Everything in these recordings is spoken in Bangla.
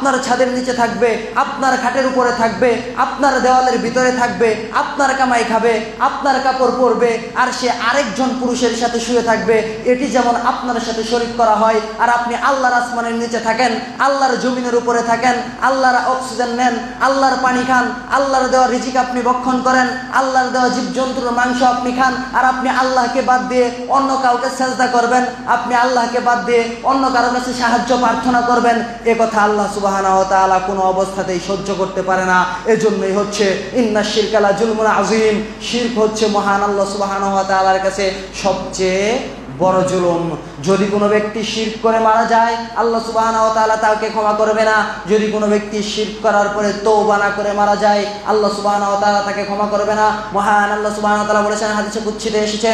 আপনার ছাদের নিচে থাকবে, আপনার খাটের উপরে থাকবে, আপনার দেওয়ালের ভিতরে থাকবে, আপনার কামাই খাবে, আপনার কাপড় পরবে, আর সে আরেকজন পুরুষের সাথে শুয়ে থাকবে। এটি যেমন আপনার সাথে শরীক করা হয়, আর আপনি আল্লাহর আসমানের নিচে থাকেন, আল্লাহর জমিনের উপরে থাকেন, আল্লাহর অক্সিজেন নেন, আল্লাহর পানি খান, আল্লাহর দেওয়া রিজিক আপনি ভক্ষণ করেন, আল্লাহর দেওয়া জীবজন্তুর মাংস আপনি খান, আর আপনি আল্লাহকে বাদ দিয়ে অন্য কাউকে সেজদা করবেন, আপনি আল্লাহকে বাদ দিয়ে অন্য কারো কাছে সাহায্য প্রার্থনা করবেন। এ কথা আল্লাহ সুবহানাহু ওয়া তাআলা কোনো অবস্থাতেই সহ্য করতে পারে না। এজন্যই হচ্ছে ইন্না শিরকা লা জুলমুন আযীম, শিরক হচ্ছে মহান আল্লাহ সুবহানাহু ওয়া তাআলার কাছে সবচেয়ে বড় জুলুম। যদি কোনো ব্যক্তি শিরক করে মারা যায়, আল্লাহ সুবহানাহু ওয়া তাআলা তাকে ক্ষমা করবে না। যদি কোনো ব্যক্তি শিরক করার পরে তওবা না করে মারা যায়, আল্লাহ সুবহানাহু ওয়া তাআলা তাকে ক্ষমা করবে না। মহান আল্লাহ সুবহানাহু ওয়া তাআলা বলেছেন, হাদিসে কুদসিতে এসেছে,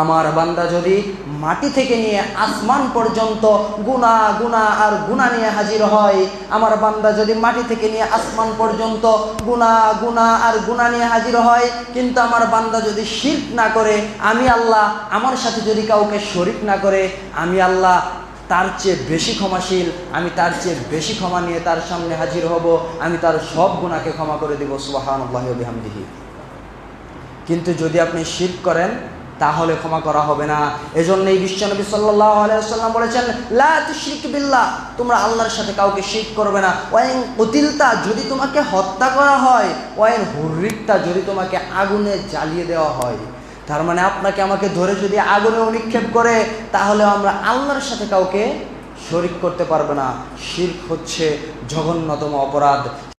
আমার বান্দা যদি মাটি থেকে নিয়ে আসমান পর্যন্ত গুনাহ নিয়ে হাজির হয়, আমার বান্দা যদি মাটি থেকে নিয়ে আসমান পর্যন্ত গুনাহ নিয়ে হাজির হয়, কিন্তু আমার বান্দা যদি শিরক না করে, আমি আল্লাহ আমার সাথে যদি কাউকে শরীক না করে, আমি আল্লাহ তার চেয়ে বেশি ক্ষমাশীল, আমি তার চেয়ে বেশি ক্ষমা নিয়ে তার সামনে হাজির হব, আমি তার সব গুনাহকে ক্ষমা করে দেব। সুবহানাল্লাহি ওয়া বিহামদিহি। কিন্তু যদি আপনি শিরক করেন, তাহলে ক্ষমা করা হবে না। এজন্যই বিশ্বনবী সাল্লাল্লাহু আলাইহি ওয়াসাল্লাম বলেছেন, লা তুশরিক বিল্লাহ, তোমরা আল্লাহর সাথে কাউকে শিরক করবে না। ওয়াইন কুতিলতা, যদি তোমাকে হত্যা করা হয়, ওয়াইন হুররিকতা, যদি তোমাকে আগুনে জ্বালিয়ে দেওয়া হয়। তার মানে আপনাকে আমাকে ধরে যদি আগুনে নিক্ষেপ করে, তাহলে আমরা আল্লাহর সাথে কাউকে শরীক করতে পারবে না। শিরক হচ্ছে জঘন্যতম অপরাধ।